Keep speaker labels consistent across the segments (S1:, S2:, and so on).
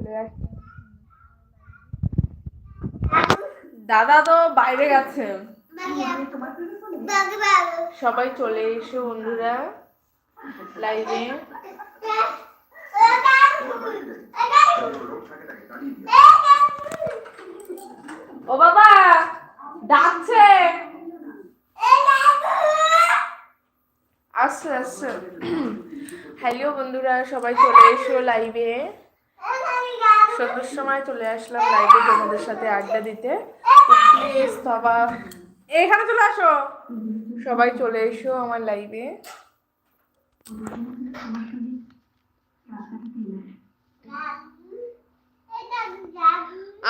S1: চলে আসছে। দাদা তো বাইরে গেছে। সবাই চলে এসো বন্ধুরা লাইভে। ও বাবা ডাকছে, আসছে আসছে। হ্যালো বন্ধুরা, সবাই চলে এসো লাইভে। সন্ধ্যার সময় চলে আসলাম লাইভে তোমাদের সাথে আড্ডা দিতে। প্লিজ বাবা এখানে চলে আসো, সবাই চলে এসো আমার লাইভে।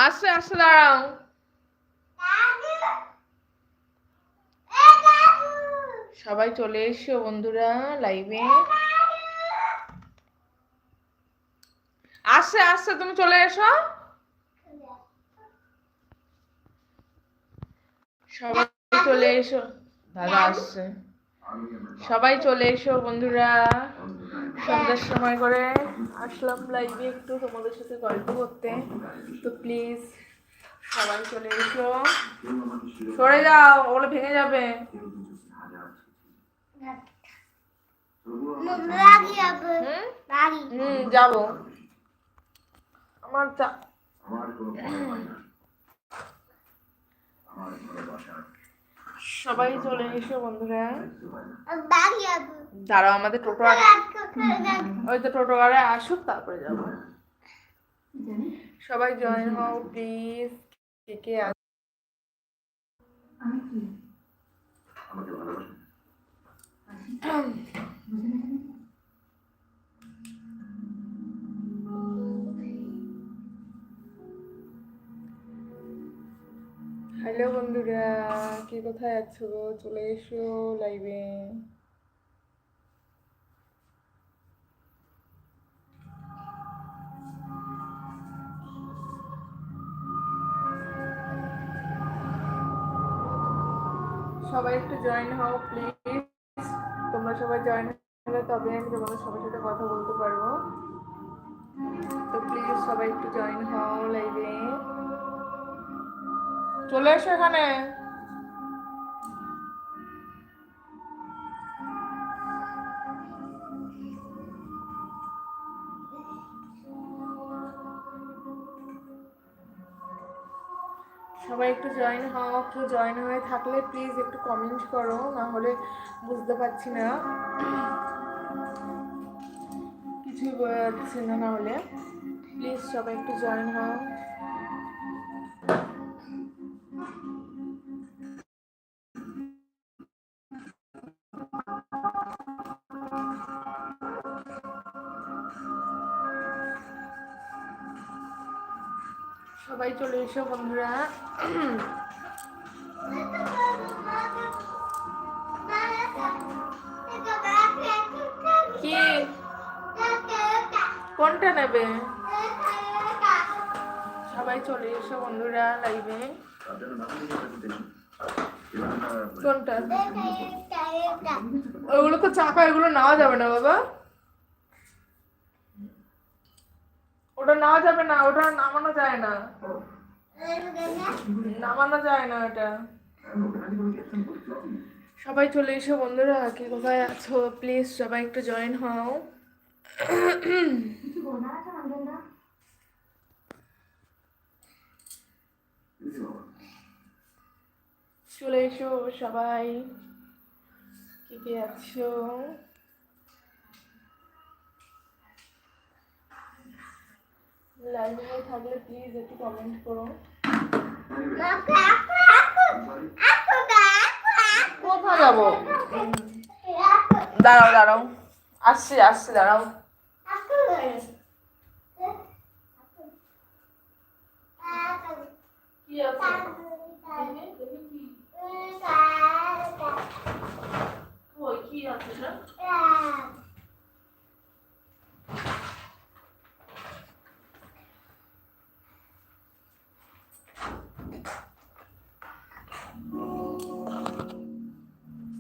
S1: আসছে আসছে, দাঁড়াও। সবাই চলে এসো বন্ধুরা লাইভে। আসছে আসছে, তুমি চলে এসো। সবাই চলে এসো, দাদা আসছে। সবাই চলে এসো বন্ধুরা, সন্ধ্যার সময় করে আসলাম লাইভে একটু তোমাদের সাথে গল্প করতে। তো প্লিজ সবাই চলে এসো। সরে যাও, ওগুলো ভেঙে যাবে। যাবো আমার সবাই চলে এসো বন্ধুরা। দাঁড়াও, আমাদের টোটো ওই তো টোটো গাড়ি আসুক তারপরে যাবো। সবাই জয়েন হও প্লিজ। কে কে আছে? হ্যালো বন্ধুরা, কে কোথায় আছো? চলে এসো লাইভে। সবাই একটু জয়েন হও প্লিজ। তোমরা সবাই জয়েন হলে তবে আমি তোমাদের সবার সাথে কথা বলতে পারবো। তো প্লিজ সবাই একটু জয়েন হও লাইভে। চলে এসো এখানে। সবাই একটু জয়েন হও। কেউ জয়েন হয়ে থাকলে প্লিজ একটু কমেন্ট করো, না হলে বুঝতে পারছি না, কিছুই বোঝা যাচ্ছে না। না হলে প্লিজ সবাই একটু জয়েন হও। সবাই চলে এসো বন্ধুরা। কি কোনটা নেবে? সবাই চলে এসো বন্ধুরা লাইভে। কোনটা? ওইগুলো তো চাকা, এগুলো নেওয়া যাবে না বাবা, ওটা নেওয়া যাবে না, ওটা নামানো যায় না, নামানো যায় না ওটা। সবাই চলে এসো বন্ধুরা, কে কোথায় আছো প্লিজ সবাই একটু জয়েন হও। চলে এসো সবাই, কে কে আছো? লাইভে থাকলে প্লিজ একটু কমেন্ট করো। কোথায় যাবো? দাঁড়াও দাঁড়াও, আসছি আসছি, দাঁড়াও। কি আছে? কি আছে?